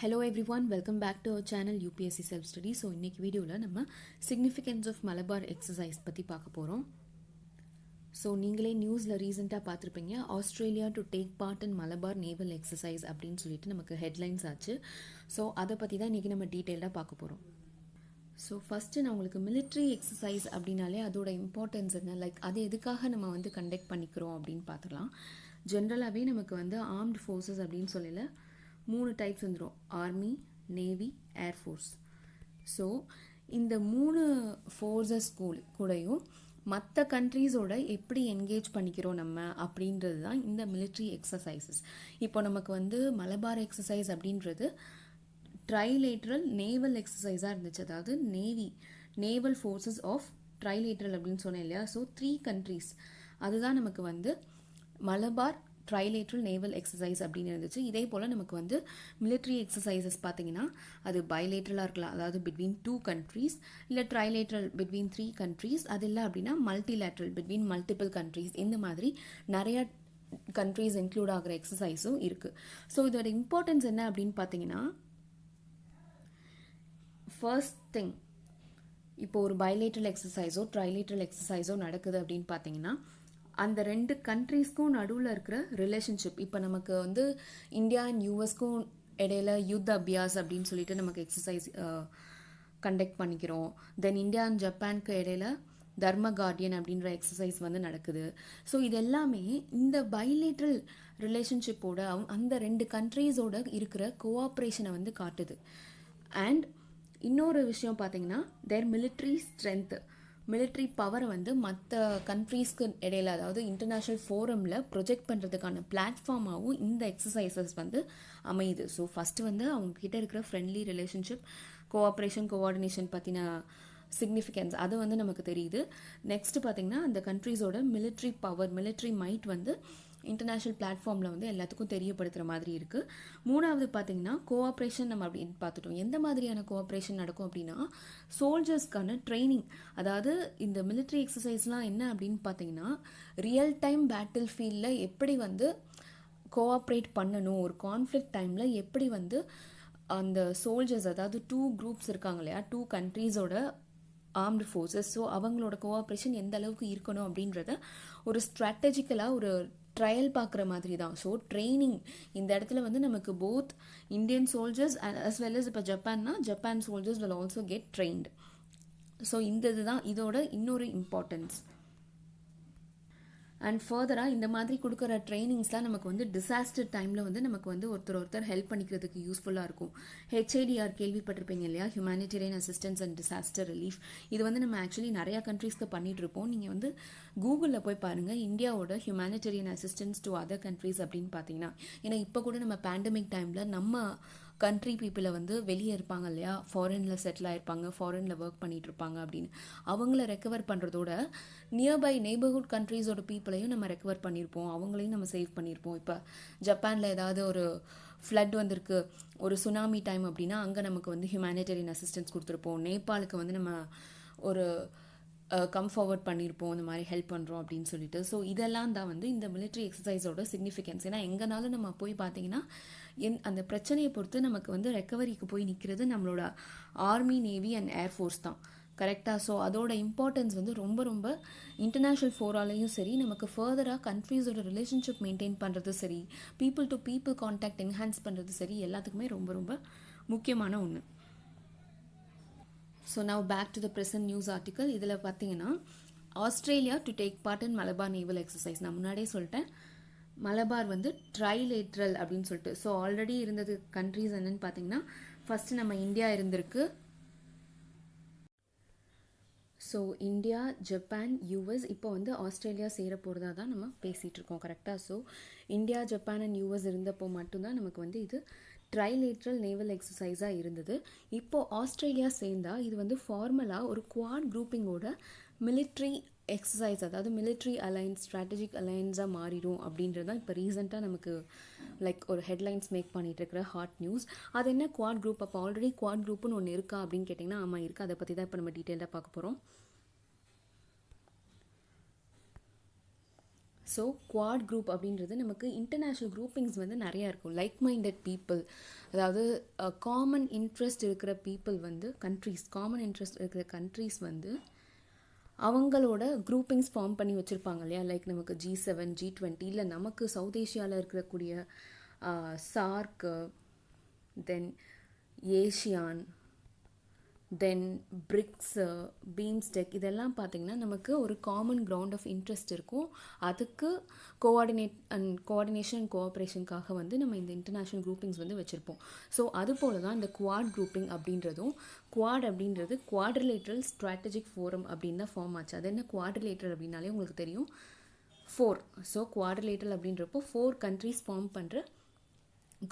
Hello everyone, welcome back to our channel UPSC Self Study. So இன்னைக்கு வீடியோவில் நம்ம significance of Malabar exercise பற்றி பார்க்க போகிறோம். ஸோ நீங்களே நியூஸில் ரீசெண்டாக பார்த்துருப்பீங்க, Australia to take part in Malabar naval exercise அப்படின்னு சொல்லிட்டு நமக்கு ஹெட்லைன்ஸ் ஆச்சு. ஸோ அதை பற்றி தான் இன்றைக்கி நம்ம டீட்டெயிலாக பார்க்க போகிறோம். ஸோ ஃபஸ்ட்டு நான் உங்களுக்கு மிலிட்ரி எக்ஸசைஸ் அப்படின்னாலே அதோட இம்பார்ட்டன்ஸ் என்ன, லைக் அது எதுக்காக நம்ம வந்து கண்டக்ட் பண்ணிக்கிறோம் அப்படின்னு பார்த்துக்கலாம். ஜென்ரலாகவே நமக்கு வந்து ஆர்ம்டு ஃபோர்ஸஸ் அப்படின்னு சொல்லல 3 டைப்ஸ் வந்துடும்: ஆர்மி, நேவி, ஏர்ஃபோர்ஸ். ஸோ இந்த 3 ஃபோர்ஸஸ் கூடயும் மற்ற கண்ட்ரீஸோட எப்படி என்கேஜ் பண்ணிக்கிறோம் நம்ம அப்படின்றது தான் இந்த மிலிட்ரி எக்ஸசைசஸ். இப்போ நமக்கு வந்து மலபார் எக்ஸசைஸ் அப்படின்றது ட்ரைலேட்ரல் நேவல் எக்ஸசைஸாக இருந்துச்சு. அதாவது நேவல் ஃபோர்ஸஸ் ஆஃப் ட்ரைலேட்ரல் அப்படின்னு சொன்னேன் இல்லையா. ஸோ 3 கண்ட்ரீஸ் அதுதான் நமக்கு வந்து மலபார் ட்ரைலேட்ரல் நேவல் எக்ஸசைஸ் அப்படின்னு இருந்துச்சு. இதே போல் நமக்கு வந்து மிலிட்ரி எக்ஸசைசஸ் பார்த்தீங்கன்னா அது பைலேட்ரலாக இருக்கலாம், அதாவது பிட்வீன் 2 கண்ட்ரீஸ், இல்லை ட்ரைலேட்ரல் பிட்வீன் 3 கண்ட்ரீஸ், அது இல்லை அப்படின்னா மல்டிலேட்ரல் பிட்வீன் மல்டிபிள் கண்ட்ரீஸ். இந்த மாதிரி நிறையா கண்ட்ரீஸ் இன்க்ளூட் ஆகிற எக்ஸசைஸும் இருக்குது. ஸோ இதோட இம்பார்ட்டன்ஸ் என்ன அப்படின்னு பார்த்தீங்கன்னா, ஃபர்ஸ்ட் திங், இப்போ ஒரு பைலேட்ரல் எக்ஸசைஸோ ட்ரைலேட்ரல் எக்ஸசைஸோ நடக்குது அப்படின்னு பார்த்தீங்கன்னா அந்த 2 கண்ட்ரீஸ்க்கும் நடுவில் இருக்கிற ரிலேஷன்ஷிப். இப்போ நமக்கு வந்து இந்தியா அண்ட் யூஎஸ்க்கும் இடையில யுத் அபியாஸ் அப்படின்னு சொல்லிட்டு நமக்கு எக்ஸசைஸ் கண்டக்ட் பண்ணிக்கிறோம். தென் இந்தியா அண்ட் ஜப்பானுக்கு இடையில தர்ம கார்டியன் அப்படின்ற எக்ஸசைஸ் வந்து நடக்குது. ஸோ இது எல்லாமே இந்த பைலேட்ரல் ரிலேஷன்ஷிப்போட அந்த 2 கண்ட்ரீஸோட இருக்கிற கோஆப்ரேஷனை வந்து காட்டுது. அண்ட் இன்னொரு விஷயம் பார்த்தீங்கன்னா தேர் மிலிட்ரி ஸ்ட்ரென்த், மிலிட்ரி பவரை வந்து மற்ற கண்ட்ரீஸ்க்கு இடையில, அதாவது இன்டர்நேஷ்னல் ஃபோரமில் ப்ரொஜெக்ட் பண்ணுறதுக்கான பிளாட்ஃபார்மாகவும் இந்த எக்ஸசைசஸ் வந்து அமையுது. ஸோ ஃபஸ்ட்டு வந்து அவங்கக்கிட்ட இருக்கிற ஃப்ரெண்ட்லி ரிலேஷன்ஷிப், கோஆப்ரேஷன், கோஆர்டினேஷன் பற்றின சிக்னிஃபிகன்ஸ் அது வந்து நமக்கு தெரியுது. நெக்ஸ்ட் பார்த்திங்கன்னா அந்த கண்ட்ரீஸோட மிலிட்ரி பவர், மிலிட்ரி மைட் வந்து இன்டர்நேஷ்னல் பிளாட்ஃபார்மில் வந்து எல்லாத்துக்கும் தெரியப்படுத்துகிற மாதிரி இருக்குது. மூணாவது பார்த்திங்கன்னா கோஆப்ரேஷன் நம்ம அப்படின்னு பார்த்துட்டோம். எந்த மாதிரியான கோஆப்ரேஷன் நடக்கும் அப்படின்னா சோல்ஜர்ஸ்க்கான ட்ரைனிங். அதாவது இந்த மிலிட்ரி எக்ஸசைஸ்லாம் என்ன அப்படின்னு பார்த்தீங்கன்னா ரியல் டைம் பேட்டில் ஃபீல்டில் எப்படி வந்து கோஆப்ரேட் பண்ணணும், ஒரு கான்ஃப்ளிக்ட் டைமில் எப்படி வந்து அந்த சோல்ஜர்ஸ், அதாவது 2 குரூப்ஸ் இருக்காங்க இல்லையா, 2 கண்ட்ரீஸோட ஆர்ம்டு ஃபோர்ஸஸ், ஸோ அவங்களோட கோஆப்ரேஷன் எந்த அளவுக்கு இருக்கணும் அப்படின்றத ஒரு ஸ்ட்ராட்டஜிக்கலாக ஒரு ட்ரையல் பார்க்குற மாதிரி தான். ஸோ ட்ரைனிங் இந்த இடத்துல வந்து நமக்கு both Indian soldiers as well as இப்போ ஜப்பான்னா Japan soldiers will also get trained. So இந்த இதுதான் இதோட இன்னொரு இம்பார்ட்டன்ஸ். அண்ட் ஃபர்தராக இந்த மாதிரி கொடுக்குற ட்ரைனிங்ஸ்லாம் நமக்கு வந்து டிசாஸ்டர் டைமில் வந்து நமக்கு வந்து ஒருத்தர் ஹெல்ப் பண்ணிக்கிறதுக்கு யூஸ்ஃபுல்லாக இருக்கும். HADR கேள்விப்பட்டிருப்பீங்க இல்லையா, humanitarian assistance and disaster relief. இது வந்து நம்ம ஆக்சுவலி நிறையா கண்ட்ரீஸ்க்கு பண்ணிகிட்ருப்போம். நீங்கள் வந்து கூகுளில் போய் பாருங்கள், இந்தியாவோட humanitarian assistance to other countries அப்படின்னு பார்த்தீங்கன்னா, ஏன்னா இப்போ கூட நம்ம பேண்டமிக் டைமில் நம்ம கண்ட்ரி பீப்புளை வந்து வெளியே இருப்பாங்க இல்லையா, ஃபாரினில் செட்டில் ஆகிருப்பாங்க, ஃபாரினில் ஒர்க் பண்ணிகிட்டு இருப்பாங்க அப்படின்னு, அவங்கள ரெக்கவர் பண்ணுறதோட நியர்பை நெய்பர்ஹுட் கண்ட்ரீஸோட பீப்புளையும் நம்ம ரெக்கவர் பண்ணியிருப்போம், அவங்களையும் நம்ம சேவ் பண்ணியிருப்போம். இப்போ ஜப்பானில் ஏதாவது ஒரு ஃப்ளட் வந்திருக்கு, ஒரு சுனாமி டைம் அப்படின்னா அங்கே நமக்கு வந்து ஹியூமனிடேரியன் அசிஸ்டன்ஸ் கொடுத்துருப்போம். நேபாளுக்கு வந்து நம்ம ஒரு கம் ஃபார்வர்ட் பண்ணியிருப்போம், இந்த மாதிரி ஹெல்ப் பண்ணுறோம் அப்படின்னு சொல்லிட்டு. ஸோ இதெல்லாம் தான் வந்து இந்த மிலிட்ரி எக்ஸசைஸோட சிக்னிஃபிகன்ஸ். ஏன்னா எங்கேனாலும் நம்ம போய் பார்த்தீங்கன்னா அந்த பிரச்சனையை பொறுத்து நமக்கு வந்து ரெக்கவரிக்கு போய் நிற்கிறது நம்மளோட ஆர்மி, நேவி அண்ட் ஏர்ஃபோர்ஸ் தான், கரெக்டாக. ஸோ அதோட இம்பார்ட்டன்ஸ் வந்து ரொம்ப ரொம்ப இன்டர்நேஷ்னல் ஃபோராலையும் சரி, நமக்கு ஃபர்தராக கண்ட்ரீஸோட ரிலேஷன்ஷிப் மெயின்டைன் பண்ணுறது சரி, people to people contact enhance பண்ணுறது சரி, எல்லாத்துக்குமே ரொம்ப ரொம்ப முக்கியமான ஒன்று. So now back to the present news article. இதில் பார்த்தீங்கன்னா Australia to take part in Malabar naval exercise. நான் முன்னாடியே சொல்லிட்டேன், மலபார் வந்து ட்ரைலேட்ரல் அப்படின்னு சொல்லிட்டு. ஸோ ஆல்ரெடி இருந்தது கண்ட்ரீஸ் என்னன்னு பார்த்தீங்கன்னா ஃபஸ்ட்டு நம்ம இந்தியா இருந்திருக்கு. ஸோ இந்தியா, ஜப்பான், யூஎஸ், இப்போ வந்து ஆஸ்திரேலியா சேர போகிறதா தான் நம்ம பேசிகிட்டு இருக்கோம், கரெக்டாக. So India, Japan and US இருந்தப்போ மட்டும்தான் நமக்கு வந்து இது ட்ரைலேட்ரல் நேவல் எக்ஸசைஸாக இருந்தது. இப்போது ஆஸ்திரேலியா சேர்ந்தால் இது வந்து ஃபார்மலாக ஒரு குவாட் குரூப்பிங்கோட மிலிட்ரி எக்ஸசைஸ், அதாவது மிலிட்ரி அலைன்ஸ், ஸ்ட்ராட்டஜிக் அலைன்ஸாக மாறிடும் அப்படின்றது தான் இப்போ ரீசெண்டாக நமக்கு லைக் ஒரு ஹெட்லைன்ஸ் மேக் பண்ணிகிட்டு இருக்கிற ஹாட் நியூஸ். அது என்ன குவாட் குரூப், அப்போ ஆல்ரெடி குவாட் குரூப்புன்னு ஒன்று இருக்கா அப்படின்னு கேட்டிங்கன்னா ஆமாம் இருக்குது. அதை பற்றி தான் இப்போ நம்ம டீட்டெயிலாக பார்க்க போகிறோம். ஸோ குவாட் குரூப் அப்படின்றது நமக்கு இன்டர்நேஷ்னல் குரூப்பிங்ஸ் வந்து நிறையா இருக்கும். லைக் மைண்டட் பீப்புள், அதாவது காமன் இன்ட்ரெஸ்ட் இருக்கிற பீப்புள் வந்து காமன் இன்ட்ரெஸ்ட் இருக்கிற கண்ட்ரீஸ் வந்து அவங்களோட குரூப்பிங்ஸ் ஃபார்ம் பண்ணி வச்சுருப்பாங்க இல்லையா. லைக் நமக்கு G7 G20 இல்லை நமக்கு சவுத் ஏஷியாவில் இருக்கக்கூடிய சார்க்கு, தென் ஏஷியான், தென் பிரிக்ஸு, பீம்ஸ்டெக், இதெல்லாம் பார்த்திங்கன்னா நமக்கு ஒரு காமன் கிரவுண்ட் ஆஃப் இன்ட்ரெஸ்ட் இருக்கும். அதுக்கு கோஆர்டினேஷன் அண்ட் கோஆப்ரேஷனுக்காக வந்து நம்ம இந்த இன்டர்நேஷ்னல் குரூப்பிங்ஸ் வந்து வச்சுருப்போம். ஸோ அது போல தான் இந்த குவாட் குரூப்பிங் அப்படின்றதும். குவாட் அப்படின்றது குவாட்ரிலேட்ரல் ஸ்ட்ராட்டஜிக் ஃபோரம் அப்படின்னு தான் ஃபார்ம் ஆச்சு. அது என்ன குவாட்ரிலேட்ரல் அப்படின்னாலே உங்களுக்கு தெரியும், 4. ஸோ குவாட்ரிலேட்ரல் அப்படின்றப்போ 4 கண்ட்ரீஸ் ஃபார்ம் பண்ணுற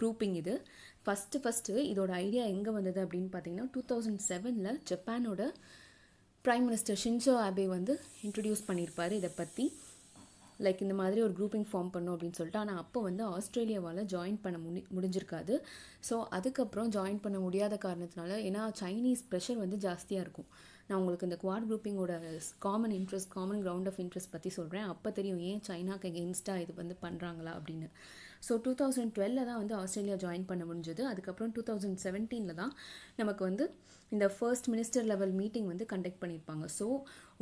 குரூப்பிங் இது. ஃபஸ்ட்டு இதோட ஐடியா எங்கே வந்தது அப்படின்னு பார்த்தீங்கன்னா 2007 ஜப்பானோட பிரைம் மினிஸ்டர் ஷின்சோ ஆபே வந்து இன்ட்ரடியூஸ் பண்ணியிருப்பார் இதை பற்றி. லைக் இந்த மாதிரி ஒரு குரூப்பிங் ஃபார்ம் பண்ணும் அப்படின்னு சொல்லிட்டு. ஆனால் அப்போ வந்து ஆஸ்திரேலியாவால் ஜாயின் பண்ண முடிஞ்சிருக்காது. ஸோ அதுக்கப்புறம் ஜாயின் பண்ண முடியாத காரணத்தினால, ஏன்னா சைனீஸ் ப்ரெஷர் வந்து ஜாஸ்தியாக இருக்கும். நான் உங்களுக்கு இந்த குவாட் குரூப்பிங்கோட காமன் கிரவுண்ட் ஆஃப் இன்ட்ரெஸ்ட் பற்றி சொல்கிறேன். அப்போ தெரியும் ஏன் சைனாக்கு எகெயின்ஸ்டாக இது வந்து பண்ணுறாங்களா அப்படின்னு. ஸோ 2012 தான் வந்து ஆஸ்திரேலியா ஜாயின் பண்ண முடிஞ்சது. அதுக்கப்புறம் 2017 தான் நமக்கு வந்து இந்த ஃபர்ஸ்ட் மினிஸ்டர் லெவல் மீட்டிங் வந்து கண்டக்ட் பண்ணியிருப்பாங்க. ஸோ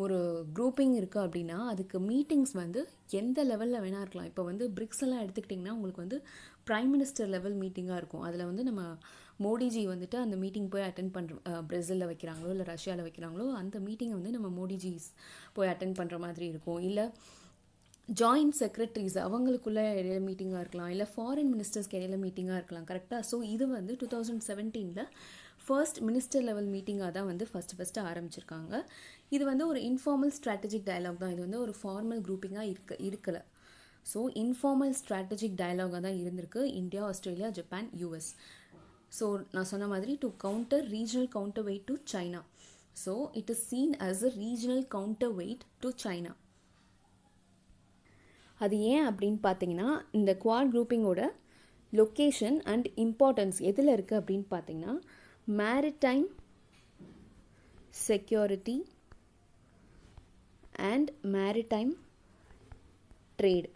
ஒரு குரூப்பிங் இருக்குது அப்படின்னா அதுக்கு மீட்டிங்ஸ் வந்து எந்த லெவலில் வேணா இருக்கலாம். இப்போ வந்து பிரிக்ஸ் எல்லாம் எடுத்துக்கிட்டிங்கன்னா உங்களுக்கு வந்து பிரைம் மினிஸ்டர் லெவல் மீட்டிங்காக இருக்கும். அதில் வந்து நம்ம மோடிஜி வந்துட்டு அந்த மீட்டிங் போய் அட்டென்ட் பண்ணுற, பிரேசிலில் வைக்கிறாங்களோ இல்லை ரஷ்யாவில் வைக்கிறாங்களோ அந்த மீட்டிங்கை வந்து நம்ம மோடிஜிஸ் போய் அட்டென்ட் பண்ணுற மாதிரி இருக்கும். இல்லை ஜாயிண்ட் செக்ரட்டரிஸ் அவங்களுக்குள்ள இடையில மீட்டிங்காக இருக்கலாம், இல்லை ஃபாரின் மினிஸ்டர்ஸ்க்கு இடையில மீட்டிங்காக இருக்கலாம். கரெக்டாக. ஸோ இது வந்து 2017 ஃபர்ஸ்ட் மினிஸ்டர் லெவல் மீட்டிங்காக தான் வந்து ஃபஸ்ட்டு ஆரம்பிச்சிருக்காங்க. இது வந்து ஒரு இன்ஃபார்மல் ஸ்ட்ராட்டஜிக் டயலாக் தான். இது வந்து ஒரு ஃபார்மல் குரூப்பிங்காக இருக்கலை. ஸோ இன்ஃபார்மல் ஸ்ட்ராட்டஜிக் டயலாகாக தான் இருந்திருக்கு India, Australia, Japan, US. So நான் சொன்ன மாதிரி to counter regional counterweight to China. So it is seen as a regional counterweight to China. அது ஏன் அப்படின்னு பார்த்தீங்கன்னா இந்த குவாட் குரூப்பிங்கோட லொக்கேஷன் அண்ட் இம்பார்ட்டன்ஸ் எதில் இருக்குது அப்படின்னு பார்த்தீங்கன்னா maritime security and maritime trade.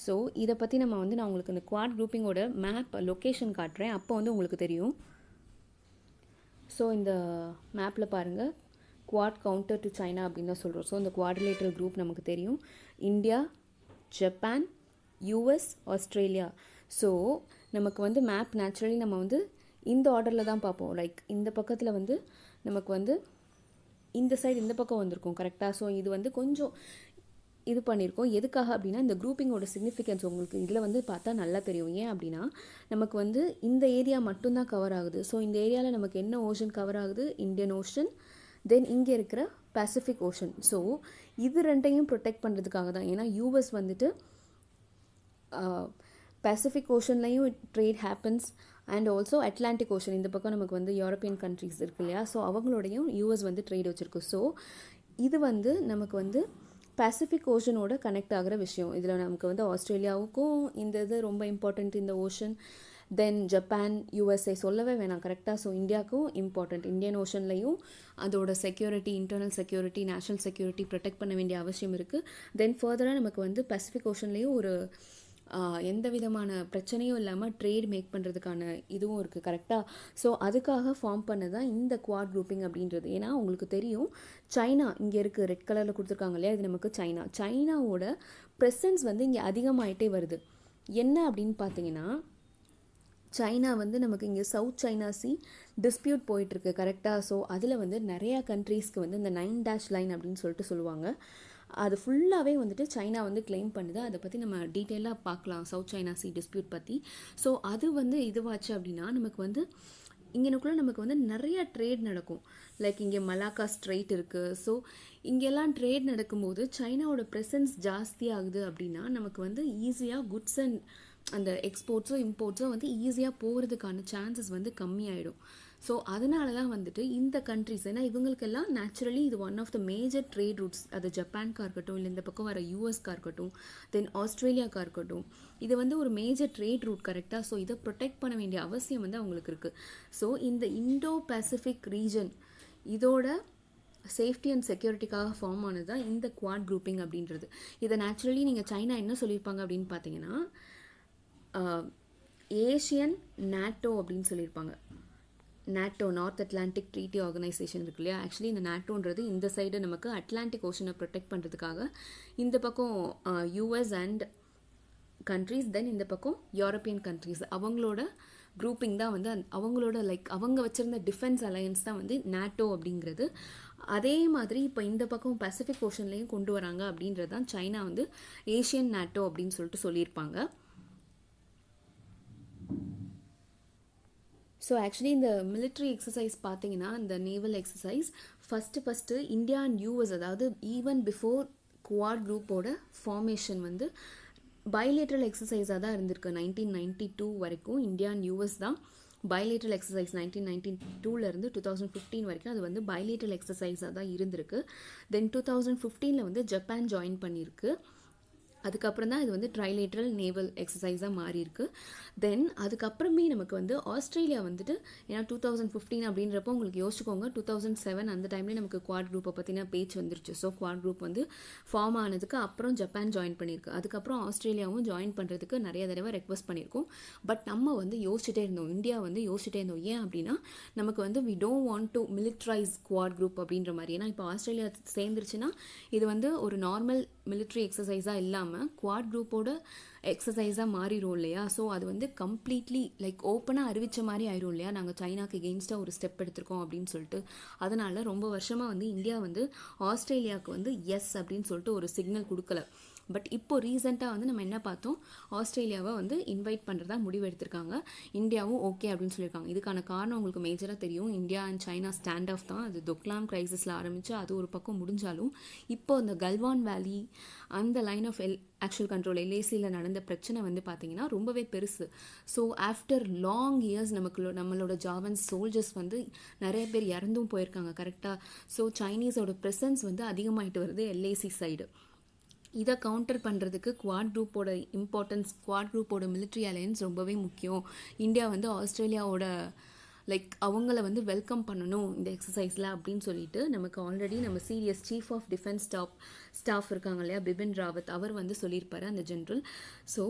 So இதை பற்றி நம்ம வந்து நான் உங்களுக்கு இந்த குவாட் குரூப்பிங்கோட மேப் லொக்கேஷன் காட்டுறேன், அப்போ வந்து உங்களுக்கு தெரியும். ஸோ இந்த மேப்பில் பாருங்கள், குவாட் கவுண்டர் டு சைனா அப்படின்னு தான் சொல்கிறோம். ஸோ இந்த குவாட்ரிலேட்டரல் குரூப் நமக்கு தெரியும், India, Japan, US, Australia. So நமக்கு வந்து மேப் நேச்சுரலி நம்ம வந்து இந்த ஆர்டரில் தான் பார்ப்போம். லைக் இந்த பக்கத்தில் வந்து நமக்கு வந்து இந்த சைடு இந்த பக்கம் வந்திருக்கும். கரெக்டாக. ஸோ இது வந்து கொஞ்சம் இது பண்ணியிருக்கோம். எதுக்காக அப்படின்னா இந்த குரூப்பிங்கோட சிக்னிஃபிகன்ஸ் உங்களுக்கு இதில் வந்து பார்த்தா நல்லா தெரியும். ஏன் அப்படின்னா நமக்கு வந்து இந்த ஏரியா மட்டும்தான் கவர் ஆகுது. ஸோ இந்த ஏரியாவில் நமக்கு என்ன ஓஷன் கவர் ஆகுது? இந்தியன் ஓஷன், தென் இங்கே இருக்கிற பசிபிக் ஓஷன். ஸோ இது ரெண்டையும் ப்ரொடெக்ட் பண்ணுறதுக்காக தான். ஏன்னா US வந்துட்டு பசிபிக் ஓஷன்லையும் trade happens and also Atlantic ocean, இந்த பக்கம் நமக்கு வந்து யூரோப்பியன் கண்ட்ரிஸ் இருக்கு இல்லையா. ஸோ அவங்களோடையும் US வந்து ட்ரேட் வச்சுருக்கு. ஸோ இது வந்து நமக்கு வந்து பசிபிக் ஓஷனோட கனெக்ட் ஆகிற விஷயம். இதில் நமக்கு வந்து ஆஸ்திரேலியாவுக்கும் இந்த இது ரொம்ப இம்பார்ட்டண்ட் இந்த ஓஷன். தென் ஜப்பான், USA சொல்லவே வேணாம். கரெக்டாக. ஸோ இந்தியாவுக்கும் இம்பார்ட்டண்ட். இந்தியன் ஓஷன்லையும் அதோட security, internal security, national security protect பண்ண வேண்டிய அவசியம் இருக்குது. தென் ஃபர்தராக நமக்கு வந்து பசிபிக் ஓஷன்லேயும் ஒரு எந்த விதமான பிரச்சனையும் இல்லாமல் ட்ரேட் மேக் பண்ணுறதுக்கான இதுவும் இருக்குது. கரெக்டாக. ஸோ அதுக்காக ஃபார்ம் பண்ணது தான் இந்த குவாட் குரூப்பிங் அப்படின்றது. ஏன்னா உங்களுக்கு தெரியும் சைனா இங்கே இருக்குது, ரெட் கலரில் கொடுத்துருக்காங்க இல்லையா, இது நமக்கு சைனாவோட ப்ரெசன்ஸ் வந்து இங்கே அதிகமாகிட்டே வருது. என்ன அப்படின்னு பார்த்தீங்கன்னா சைனா வந்து நமக்கு இங்கே சவுத் சைனா சி டிஸ்பியூட் போயிட்டுருக்கு. கரெக்டாக. ஸோ அதில் வந்து நிறையா கண்ட்ரீஸ்க்கு வந்து இந்த 9 லைன் அப்படின்னு சொல்லிட்டு சொல்லுவாங்க. அது ஃபுல்லாகவே வந்துட்டு சைனா வந்து கிளைம் பண்ணுது. அதை பற்றி நம்ம டீட்டெயிலாக பார்க்கலாம், சவுத் சைனா சி டிஸ்பியூட் பற்றி. ஸோ அது வந்து இதுவாச்சு அப்படின்னா நமக்கு வந்து இங்கனுக்குள்ளே நமக்கு வந்து நிறைய ட்ரேட் நடக்கும். லைக் இங்கே மலாக்கா ஸ்ட்ரெயிட் இருக்குது. ஸோ இங்கெல்லாம் ட்ரேட் நடக்கும்போது சைனாவோட ப்ரெசன்ஸ் ஜாஸ்தி ஆகுது அப்படின்னா நமக்கு வந்து ஈஸியாக குட்ஸ் அண்ட் அந்த எக்ஸ்போர்ட்ஸோ இம்போர்ட்ஸோ வந்து ஈஸியாக போகிறதுக்கான சான்சஸ் வந்து கம்மியாயிடும். ஸோ அதனால தான் வந்துட்டு இந்த கண்ட்ரிஸ், ஏன்னா இவங்களுக்கெல்லாம் நேச்சுரலி இது one of the major trade routes. அது ஜப்பான்காக இருக்கட்டும், இல்லை இந்த பக்கம் வர USக்காக இருக்கட்டும், தென் ஆஸ்திரேலியாக்காக இருக்கட்டும், இது வந்து ஒரு மேஜர் ட்ரேட் ரூட். கரெக்டாக. ஸோ இதை ப்ரொடெக்ட் பண்ண வேண்டிய அவசியம் வந்து அவங்களுக்கு இருக்குது. ஸோ இந்த இண்டோ பசிபிக் ரீஜன் இதோட சேஃப்டி அண்ட் செக்யூரிட்டிக்காக ஃபார்ம் ஆனது தான் இந்த குவாட் குரூப்பிங் அப்படின்றது. இதை நேச்சுரலி நீங்கள் சைனா என்ன சொல்லியிருப்பாங்க அப்படின்னு பார்த்தீங்கன்னா ஏஷியன் நேட்டோ அப்படின்னு சொல்லியிருப்பாங்க. NATO, north Atlantic treaty organisation இருக்கு இல்லையா, ஆக்சுவலி இந்த நேட்டோன்றது இந்த சைடு நமக்கு அட்லாண்டிக் ஓஷனை ப்ரொடெக்ட் பண்ணுறதுக்காக, இந்த பக்கம் யூஎஸ் அண்ட் கண்ட்ரீஸ், தென் இந்த பக்கம் யூரோப்பியன் கண்ட்ரீஸ், அவங்களோட குரூப்பிங் தான் வந்து அவங்களோட அவங்க வச்சுருந்த டிஃபென்ஸ் அலையன்ஸ் தான் வந்து நேட்டோ அப்படிங்கிறது. அதே மாதிரி இப்போ இந்த பக்கம் பசிபிக் ஓஷன்லேயும் கொண்டு வராங்க அப்படின்றது தான் சைனா வந்து ஏஷியன் நேட்டோ அப்படின்னு சொல்லிட்டு சொல்லியிருப்பாங்க. ஸோ ஆக்சுவலி இந்த மிலிட்ரி எக்ஸசைஸ் பார்த்தீங்கன்னா, இந்த naval exercise first India and US, அதாவது ஈவன் பிஃபோர் குவாட் குரூப்போட ஃபார்மேஷன் வந்து பைலேட்ரல் எக்ஸசைஸாக தான் இருந்திருக்கு. 1992 வரைக்கும் இந்தியா அண்ட் யூஎஸ் தான் பைலேட்ரல் எக்ஸசைஸ். 1992 2015 வரைக்கும் அது வந்து பைலேட்ரல் எக்ஸசைஸாக தான் இருந்திருக்கு. தென் 2015 வந்து ஜப்பான் ஜாயின் பண்ணியிருக்கு. அதுக்கப்புறம் தான் இது வந்து ட்ரைலேட்ரல் நேவல் எக்ஸசைஸாக மாறி இருக்கு. தென் அதுக்கப்புறமே நமக்கு வந்து ஆஸ்திரேலியா வந்துட்டு, ஏன்னா 2015 அப்படின்றப்போ உங்களுக்கு யோசிச்சுக்கோங்க, 2007 அந்த டைம்லேயே நமக்கு குவாட் குரூப்பை பற்றின பேச்சு வந்துருச்சு. ஸோ குவாட் குரூப் வந்து ஃபார்ம் ஆனதுக்கு அப்புறம் ஜப்பான் ஜாயின் பண்ணியிருக்கு. அதுக்கப்புறம் ஆஸ்திரேலியாவும் ஜாயின் பண்ணுறதுக்கு நிறைய தடவை ரெக்வஸ்ட் பண்ணியிருக்கோம். பட் நம்ம வந்து யோசிச்சுட்டே இருந்தோம், இந்தியா வந்து யோசிச்சுட்டே இருந்தோம். ஏன் அப்படின்னா, நமக்கு வந்து we don't want to militarise Quad group அப்படின்ற மாதிரி. ஏன்னா இப்போ ஆஸ்திரேலியா சேர்ந்துருச்சுன்னா இது வந்து ஒரு நார்மல் மிலிட்ரி எக்ஸசைஸாக இல்லாமல் குவாட் குரூப்போட எக்ஸசைஸாக மாறிடும் இல்லையா. ஸோ அது வந்து கம்ப்ளீட்லி ஓப்பனாக அறிவித்த மாதிரி ஆயிரும் இல்லையா, நாங்கள் சைனாக்கு எகெயின்ஸ்டாக ஒரு ஸ்டெப் எடுத்திருக்கோம் அப்படின்னு சொல்லிட்டு. அதனால் ரொம்ப வருஷமாக வந்து இந்தியா வந்து ஆஸ்திரேலியாவுக்கு வந்து எஸ் அப்படின்னு சொல்லிட்டு ஒரு சிக்னல் கொடுக்கல. பட் இப்போ ரீசெண்டாக வந்து நம்ம என்ன பார்த்தோம், ஆஸ்திரேலியாவை வந்து இன்வைட் பண்ணுறதா முடிவு எடுத்திருக்காங்க. இந்தியாவும் ஓகே அப்படின்னு சொல்லியிருக்காங்க. இதுக்கான காரணம் உங்களுக்கு மேஜராக தெரியும், India and China standoff தான். அது தொக்லாம் கிரைசிஸில் ஆரம்பித்து அது ஒரு பக்கம் முடிஞ்சாலும், இப்போ இந்த கல்வான் வேலி அந்த லைன் ஆஃப் ஆக்சுவல் கண்ட்ரோல் எல்ஏசியில் நடந்த பிரச்சனை வந்து பார்த்தீங்கன்னா ரொம்பவே பெருசு. ஸோ ஆஃப்டர் லாங் இயர்ஸ் நம்மளோட ஜாவன் சோல்ஜர்ஸ் வந்து நிறைய பேர் இறந்தும் போயிருக்காங்க கரெக்டாக. ஸோ சைனீஸோட ப்ரெசன்ஸ் வந்து அதிகமாகிட்டு வருது எல்ஏசி சைடு. இதை கவுண்டர் பண்ணுறதுக்கு குவாட் குரூப்போட இம்பார்ட்டன்ஸ், குவாட் குரூப்போட மிலிட்ரி அலையன்ஸ் ரொம்பவே முக்கியம். இந்தியா வந்து ஆஸ்திரேலியாவோட அவங்கள வந்து வெல்கம் பண்ணணும் இந்த எக்ஸசைஸில் அப்படின்னு சொல்லிட்டு நமக்கு ஆல்ரெடி நம்ம serious chief of defence staff இருக்காங்க இல்லையா, பிபின் ராவத், அவர் வந்து சொல்லியிருப்பாரு, அந்த ஜென்ரல். ஸோ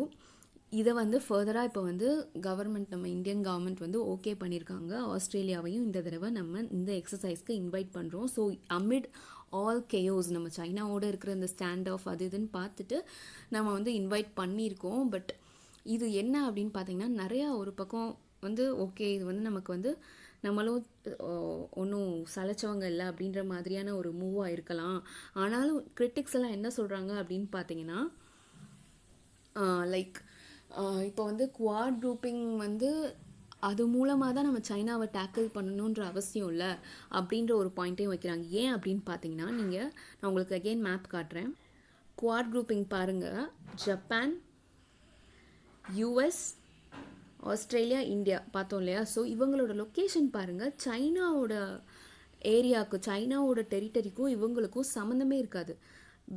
இதை வந்து ஃபர்தராக இப்போ வந்து கவர்மெண்ட், நம்ம இந்தியன் கவர்மெண்ட் வந்து ஓகே பண்ணியிருக்காங்க. ஆஸ்திரேலியாவையும் இந்த தடவை நம்ம இந்த எக்ஸசைஸ்க்கு இன்வைட் பண்ணுறோம். ஸோ அமிட் ஆல் கேயோஸ், நம்ம சைனாவோட இருக்கிற இந்த ஸ்டாண்ட் ஆஃப் அது இதுன்னு பார்த்துட்டு நம்ம வந்து இன்வைட் பண்ணியிருக்கோம். பட் இது என்ன அப்படின்னு பார்த்தீங்கன்னா, நிறையா ஒரு பக்கம் வந்து ஓகே இது வந்து நமக்கு வந்து நம்மளும் ஒன்றும் சளைச்சவங்க இல்லை அப்படின்ற மாதிரியான ஒரு மூவாக இருக்கலாம். ஆனாலும் கிரிட்டிக்ஸ் எல்லாம் என்ன சொல்கிறாங்க அப்படின்னு பார்த்தீங்கன்னா, இப்போ வந்து குவாட் குரூப்பிங் வந்து அது மூலமாக தான் நம்ம சைனாவை டேக்கிள் பண்ணணுன்ற அவசியம் இல்லை அப்படின்ற ஒரு பாயிண்ட்டையும் வைக்கிறாங்க. ஏன் அப்படின்னு பார்த்தீங்கன்னா, நான் உங்களுக்கு அகெயின் மேப் காட்டுறேன். குவாட் குரூப்பிங் பாருங்கள், ஜப்பான், யூஎஸ், ஆஸ்திரேலியா, இந்தியா பார்த்தோம் இல்லையா. ஸோ இவங்களோட லொக்கேஷன் பாருங்கள், சைனாவோட ஏரியாவுக்கும் சைனாவோட டெரிட்டரிக்கும் இவங்களுக்கும் சம்மந்தமே இருக்காது.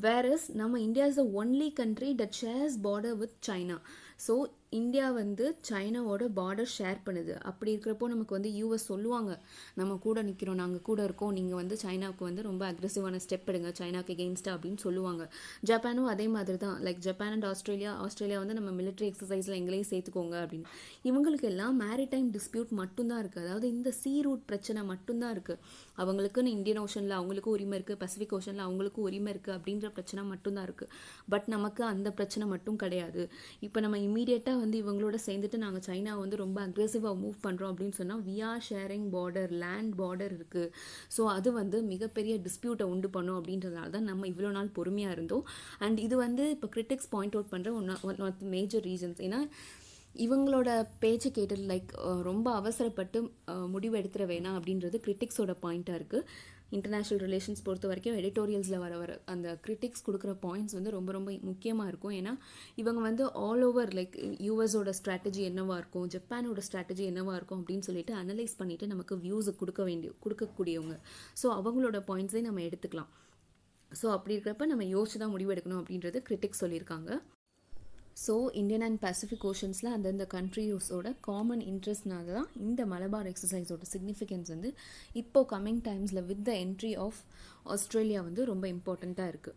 whereas நம்ம India is the only country that shares border with China. So India வந்து சைனாவோட பார்டர் ஷேர் பண்ணுது. அப்படி இருக்கிறப்போ நமக்கு வந்து யூஎஸ் சொல்லுவாங்க, நம்ம கூட நிற்கிறோம், நாங்கள் கூட இருக்கோம், நீங்கள் வந்து சைனாவுக்கு வந்து ரொம்ப அக்ரெசிவான ஸ்டெப் எடுங்க சைனாக்கு எகெயின்ஸ்டாக அப்படின்னு சொல்லுவாங்க. ஜப்பானும் அதே மாதிரி தான், ஜப்பான் அண்ட் ஆஸ்திரேலியா வந்து நம்ம மிலிட்ரி எக்ஸசைஸில் எங்களையும் சேர்த்துக்கோங்க அப்படின்னு. இவங்களுக்கு எல்லாம் மேரிடைம் டிஸ்பியூட் மட்டும்தான் இருக்குது, அதாவது இந்த சீ ரூட் பிரச்சனை மட்டும்தான் இருக்குது. அவங்களுக்குன்னு இந்தியன் ஓஷனில் அவங்களுக்கும் உரிமை இருக்குது, பசிபிக் ஓஷனில் அவங்களுக்கும் உரிமை இருக்குது அப்படின்ற பிரச்சனை மட்டும்தான் இருக்குது. பட் நமக்கு அந்த பிரச்சனை மட்டும் கிடையாது. இப்போ நம்ம இமீடியட்டாக வந்து இவங்களோட சேர்ந்துட்டு நாங்கள் சைனா வந்து ரொம்ப அக்ரெசிவாக மூவ் பண்ணுறோம் அப்படின்னு சொன்னால், we are sharing border, land border இருக்குது. ஸோ அது வந்து மிகப்பெரிய டிஸ்பியூட்டை உண்டு பண்ணும் அப்படின்றதுனால தான் நம்ம இவ்வளோ நாள் பொறுமையாக இருந்தோம். அண்ட் இது வந்து இப்போ கிரிட்டிக்ஸ் பாயிண்ட் அவுட் பண்ணுற one of the major reasons. ஏன்னா இவங்களோட பேச்சு கேட்டு ரொம்ப அவசரப்பட்டு முடிவு எடுத்துட வேணாம் அப்படின்றது கிரிட்டிக்ஸோட பாயிண்ட்டாக இருக்குது. இன்டர்நேஷ்னல் ரிலேஷன்ஸ் பொறுத்த வரைக்கும் எடிட்டோரியல்ஸில் வர அந்த கிரிட்டிக்ஸ் கொடுக்குற பாயிண்ட்ஸ் வந்து ரொம்ப ரொம்ப முக்கியமாக இருக்கும். ஏன்னா இவங்க வந்து ஆல் ஓவர் யூஎஸோட ஸ்ட்ராட்டஜி என்னவாக இருக்கும், ஜப்பானோட ஸ்ட்ராட்டஜி என்னவாக இருக்கும் அப்படின்னு சொல்லிட்டு அனலைஸ் பண்ணிவிட்டு நமக்கு வியூஸை கொடுக்கக்கூடியவங்க. ஸோ அவங்களோட பாயிண்ட்ஸே நம்ம எடுத்துக்கலாம். ஸோ அப்படி இருக்கிறப்ப நம்ம யோசிச்சு தான் முடிவு எடுக்கணும் அப்படின்றது கிரிட்டிக்ஸ் சொல்லியிருக்காங்க. ஸோ இந்தியன் அண்ட் பசிபிக் ஓஷன்ஸில் அந்தந்த கண்ட்ரிஸோட காமன் இன்ட்ரெஸ்ட்னால தான் இந்த மலபார் எக்ஸசைஸோட சிக்னிஃபிகன்ஸ் வந்து இப்போது கம்மிங் டைம்ஸில் with the entry of Australia வந்து ரொம்ப இம்பார்ட்டண்ட்டாக இருக்குது.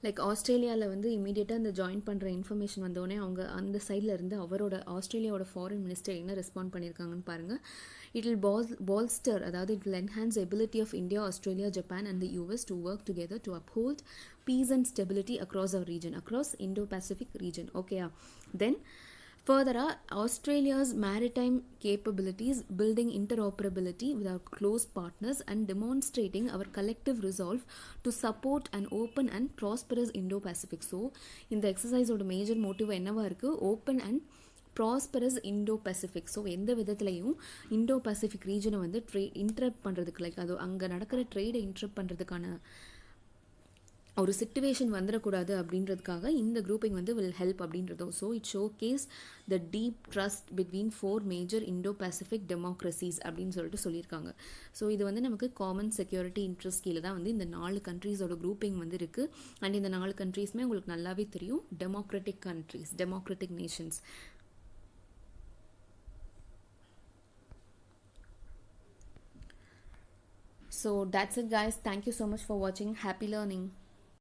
லைக் ஆஸ்திரேலியாவில் வந்து இமீடியட்டாக இந்த ஜாயின் பண்ணுற இன்ஃபர்மேஷன் வந்தோடனே அவங்க அந்த சைடில் இருந்து ஆஸ்திரேலியாவோட ஃபாரின் மினிஸ்டர் என்ன ரெஸ்பாண்ட் பண்ணியிருக்காங்கன்னு பாருங்கள். இட் வில் பால்ஸ்டர், அதாவது it will enhance ability of India, Australia, Japan and the US to work together to uphold peace and stability across our region, across Indo-Pacific region. ஓகேயா? Then further, Australia's maritime capabilities, building interoperability with our close partners and demonstrating our collective resolve to support an open and prosperous Indo-Pacific. So, இந்த எக்ஸசைஸோட major motive என்னவா இருக்குது? Open and prosperous Indo-Pacific. So எந்த விதத்துலையும் Indo-Pacific ரீஜனை வந்து interrupt பண்ணுறதுக்கு, like அது அங்கே நடக்கிற ட்ரேடை இன்டரப்ட் பண்ணுறதுக்கான ஒரு சிச்சுவேஷன் வந்துடக்கூடாது அப்படின்றதுக்காக இந்த குரூப்பிங் வந்து வில் ஹெல்ப் அப்படின்றதும். So it showcase the deep trust between 4 major Indo-Pacific democracies அப்படின்னு சொல்லியிருக்காங்க. ஸோ இது வந்து நமக்கு காமன் செக்யூரிட்டி இன்ட்ரெஸ்ட் கீழே தான் வந்து இந்த 4 கண்ட்ரீஸோட குரூப்பிங் வந்து இருக்குது. அண்ட் இந்த 4 கண்ட்ரீஸுமே உங்களுக்கு நல்லாவே தெரியும், democratic countries, democratic Nations. So that's it guys. Thank you so much for watching. Happy learning.